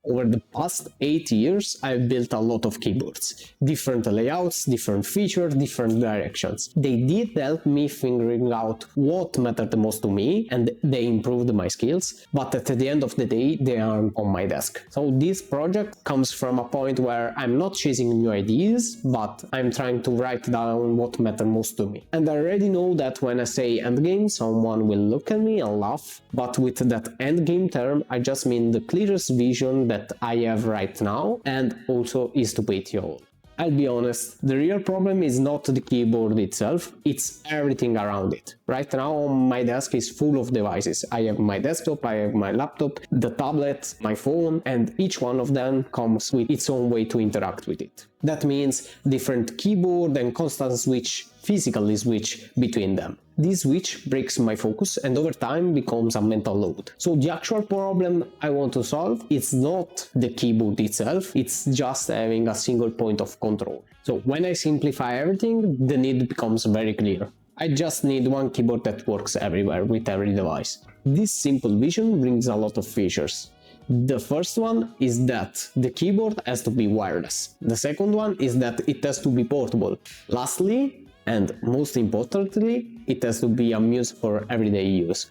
Over the past 8 years, I've built a lot of keyboards. Different layouts, different features, different directions. They did help me figuring out what mattered the most to me, and they improved my skills, but at the end of the day, they aren't on my desk. So this project comes from a point where I'm not chasing new ideas, but I'm trying to write down what matters most to me. And I already know that when I say endgame, someone will look at me and laugh, but with that endgame term, I just mean the clearest vision that I have right now, and also is to beat you all. I'll be honest, the real problem is not the keyboard itself, it's everything around it. Right now my desk is full of devices. I have my desktop, I have my laptop, the tablet, my phone, and each one of them comes with its own way to interact with it. That means different keyboard and constant physically switch between them. This switch breaks my focus and over time becomes a mental load. So the actual problem I want to solve is not the keyboard itself, it's just having a single point of control. So when I simplify everything, the need becomes very clear. I just need one keyboard that works everywhere with every device. This simple vision brings a lot of features. The first one is that the keyboard has to be wireless. The second one is that it has to be portable. Lastly, and most importantly, it has to be a muse for everyday use.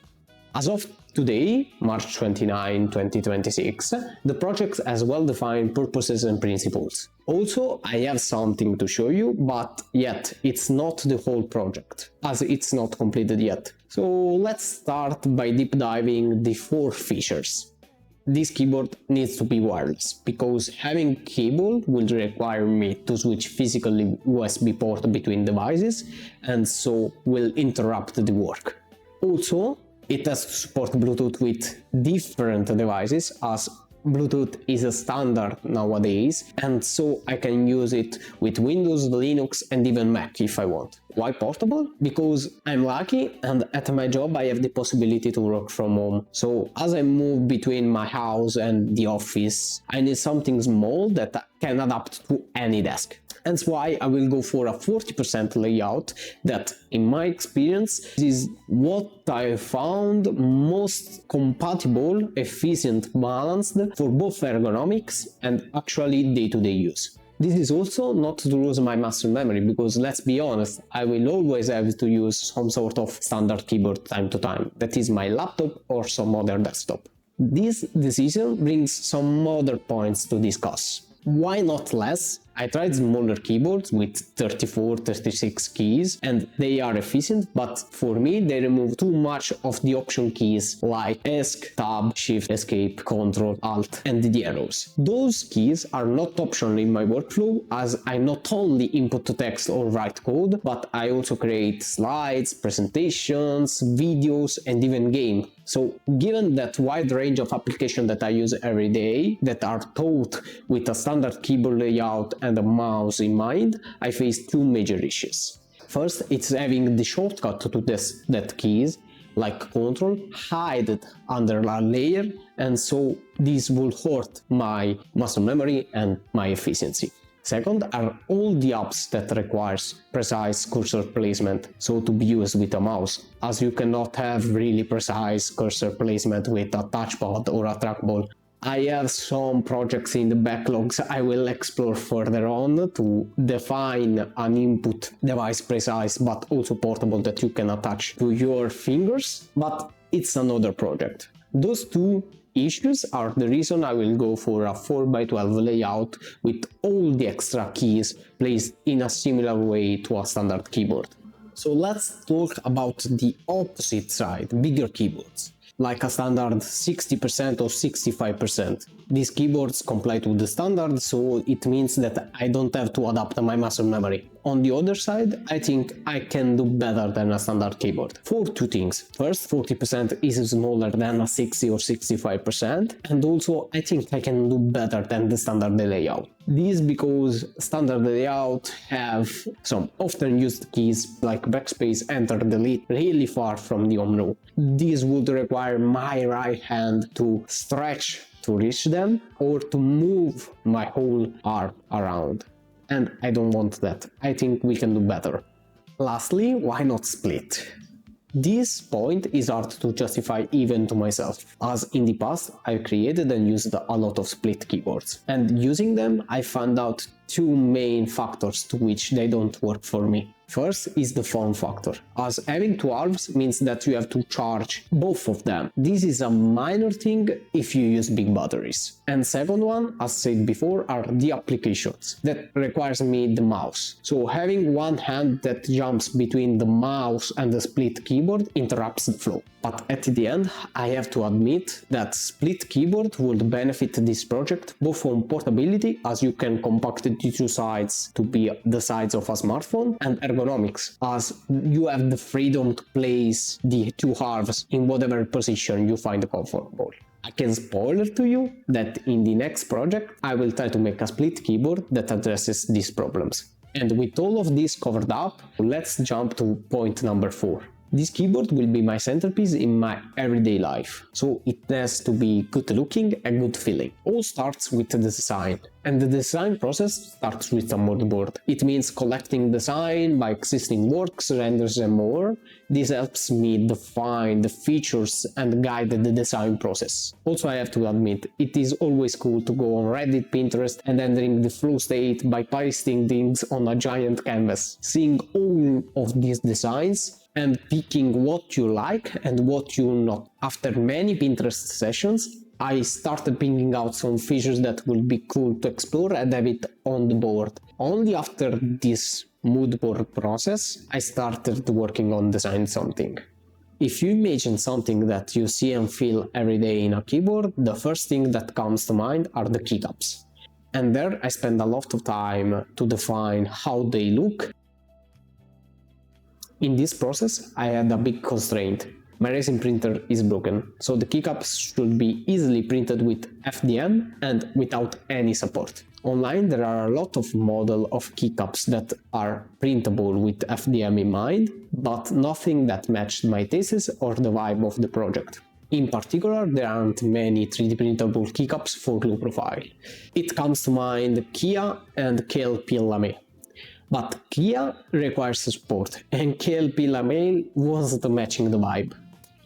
As of today, March 29, 2026, the project has well-defined purposes and principles. Also, I have something to show you, but yet it's not the whole project, as it's not completed yet. So let's start by deep diving the 4 features. This keyboard needs to be wireless, because having cable will require me to switch physically USB port between devices, and so will interrupt the work. Also, it has to support Bluetooth with different devices, as Bluetooth is a standard nowadays, and so I can use it with Windows, Linux, and even Mac if I want. Why portable? Because I'm lucky and at my job I have the possibility to work from home. So as I move between my house and the office, I need something small that can adapt to any desk. That's why I will go for a 40% layout that, in my experience, is what I found most compatible, efficient, balanced for both ergonomics and actually day-to-day use. This is also not to lose my muscle memory, because let's be honest, I will always have to use some sort of standard keyboard time to time, that is my laptop or some other desktop. This decision brings some other points to discuss. Why not less? I tried smaller keyboards with 34, 36 keys and they are efficient, but for me they remove too much of the option keys like ESC, Tab, Shift, Escape, Control, Alt and the arrows. Those keys are not optional in my workflow, as I not only input the text or write code, but I also create slides, presentations, videos and even game. So given that wide range of applications that I use every day that are taught with a standard keyboard layout and a mouse in mind, I face 2 major issues. First, it's having the shortcut to that keys, like Control, hide under a layer, and so this will hurt my muscle memory and my efficiency. Second are all the apps that requires precise cursor placement, so to be used with a mouse, as you cannot have really precise cursor placement with a touchpad or a trackball. I have some projects in the backlogs I will explore further on to define an input device precise but also portable that you can attach to your fingers, but it's another project. Those 2 issues are the reason I will go for a 4x12 layout with all the extra keys placed in a similar way to a standard keyboard. So let's talk about the opposite side, bigger keyboards, like a standard 60% or 65%. These keyboards comply to the standard, so it means that I don't have to adapt my muscle memory. On the other side, I think I can do better than a standard keyboard for 2 things. First, 40% is smaller than a 60 or 65%, and also I think I can do better than the standard layout. This because standard layout have some often used keys like backspace, enter, delete really far from the home row. This would require my right hand to stretch to reach them or to move my whole arm around. And I don't want that. I think we can do better. Lastly, why not split? This point is hard to justify even to myself, as in the past I created and used a lot of split keyboards, and using them I found out two main factors to which they don't work for me. First is the form factor, as having two halves means that you have to charge both of them. This is a minor thing if you use big batteries. And second one, as said before, are the applications that requires me the mouse. So having one hand that jumps between the mouse and the split keyboard interrupts the flow. But at the end, I have to admit that split keyboard would benefit this project both on portability, as you can compact the two sides to be the size of a smartphone, and ergonomics, as you have the freedom to place the two halves in whatever position you find comfortable. I can spoiler to you that in the next project I will try to make a split keyboard that addresses these problems. And with all of this covered up, let's jump to point number 4. This keyboard will be my centerpiece in my everyday life, so it has to be good looking and good feeling. All starts with the design, and the design process starts with a mood board. It means collecting design by existing works, renders and more. This helps me define the features and guide the design process. Also, I have to admit, it is always cool to go on Reddit, Pinterest and entering the flow state by pasting things on a giant canvas. Seeing all of these designs and picking what you like and what you not. After many Pinterest sessions, I started picking out some features that would be cool to explore and have it on the board. Only after this mood board process, I started working on designing something. If you imagine something that you see and feel every day in a keyboard, the first thing that comes to mind are the keycaps. And there I spend a lot of time to define how they look. In this process, I had a big constraint. My resin printer is broken, so the keycaps should be easily printed with FDM and without any support. Online there are a lot of models of keycaps that are printable with FDM in mind, but nothing that matched my tastes or the vibe of the project. In particular, there aren't many 3D printable keycaps for low profile. It comes to mind Kia and KLP Lame. But Kia requires support, and KLP Lame wasn't matching the vibe.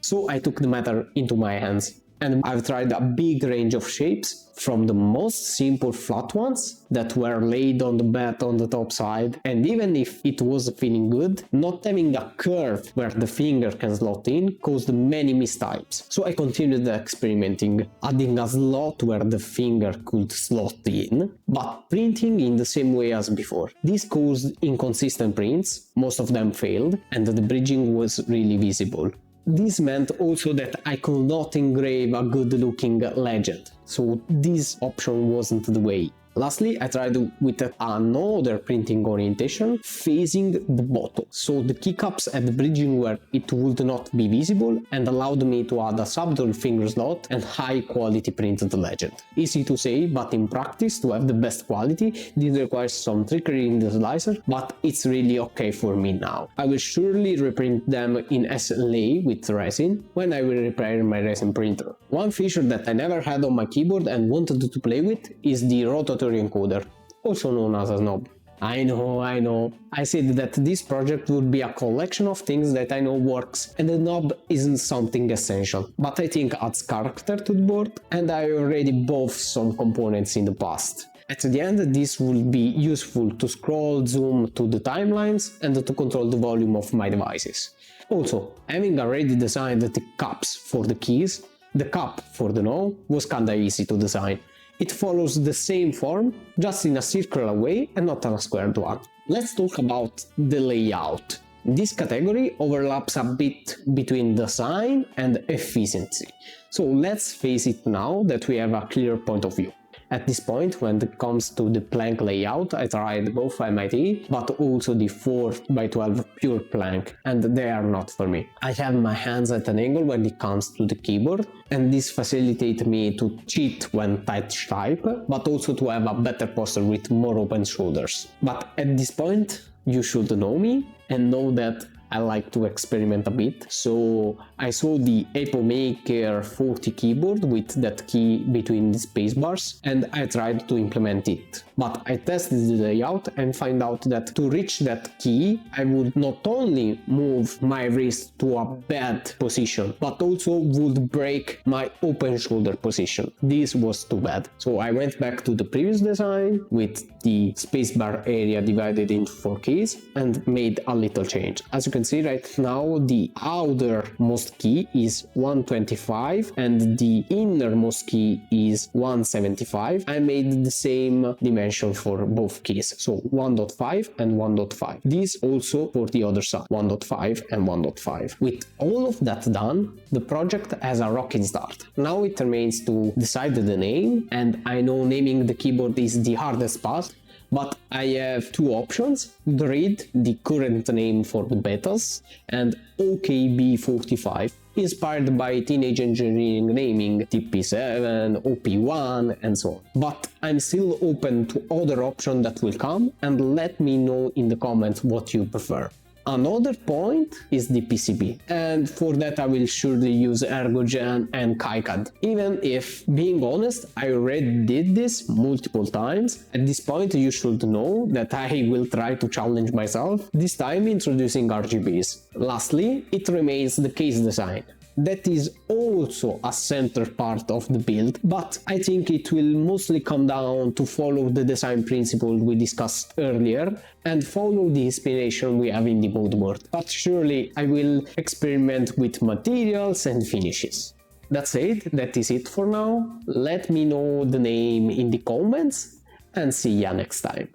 So I took the matter into my hands, and I've tried a big range of shapes, from the most simple flat ones that were laid on the bed on the top side, and even if it was feeling good, not having a curve where the finger can slot in caused many mistypes. So I continued experimenting, adding a slot where the finger could slot in, but printing in the same way as before. This caused inconsistent prints, most of them failed, and the bridging was really visible. This meant also that I could not engrave a good looking legend, so this option wasn't the way. Lastly, I tried with another printing orientation facing the bottom, so the keycaps had bridging where it would not be visible and allowed me to add a subtle finger slot and high quality printed legend. Easy to say, but in practice, to have the best quality, this requires some trickery in the slicer, but it's really okay for me now. I will surely reprint them in SLA with resin when I will repair my resin printer. One feature that I never had on my keyboard and wanted to play with is the Rotary encoder, also known as a knob. I know, I said that this project would be a collection of things that I know works, and the knob isn't something essential, but I think adds character to the board, and I already bought some components in the past. At the end, this will be useful to scroll, zoom to the timelines, and to control the volume of my devices. Also, having already designed the caps for the keys, the cap for the knob was kinda easy to design. It follows the same form, just in a circular way and not a squared one. Let's talk about the layout. This category overlaps a bit between design and efficiency. So let's face it now that we have a clear point of view. At this point, when it comes to the plank layout, I tried both MIT, but also the 4x12 pure plank, and they are not for me. I have my hands at an angle when it comes to the keyboard, and this facilitates me to cheat when type, but also to have a better posture with more open shoulders. But at this point, you should know me and know that I like to experiment a bit, so I saw the Apple Maker 40 keyboard with that key between the space bars and I tried to implement it. But I tested the layout and find out that to reach that key, I would not only move my wrist to a bad position, but also would break my open shoulder position. This was too bad. So I went back to the previous design with the spacebar area divided into 4 keys and made a little change. As you can see right now, the outermost key is 125 and the innermost key is 175. I made the same dimension for both keys, so 1.5 and 1.5. This also for the other side, 1.5 and 1.5. With all of that done, the project has a rocket start. Now it remains to decide the name, and I know naming the keyboard is the hardest part, but I have two options: Grid, the current name for the betas, and OKB45, inspired by teenage engineering naming, TP7, OP1, and so on. But I'm still open to other options that will come, and let me know in the comments what you prefer. Another point is the PCB, and for that I will surely use ErgoGen and KiCad. Even if, being honest, I already did this multiple times, at this point you should know that I will try to challenge myself, this time introducing RGBs. Lastly, it remains the case design. That is also a center part of the build, but I think it will mostly come down to follow the design principle we discussed earlier and follow the inspiration we have in the mood board. But surely I will experiment with materials and finishes. That's it, that is it for now. Let me know the name in the comments and see ya next time.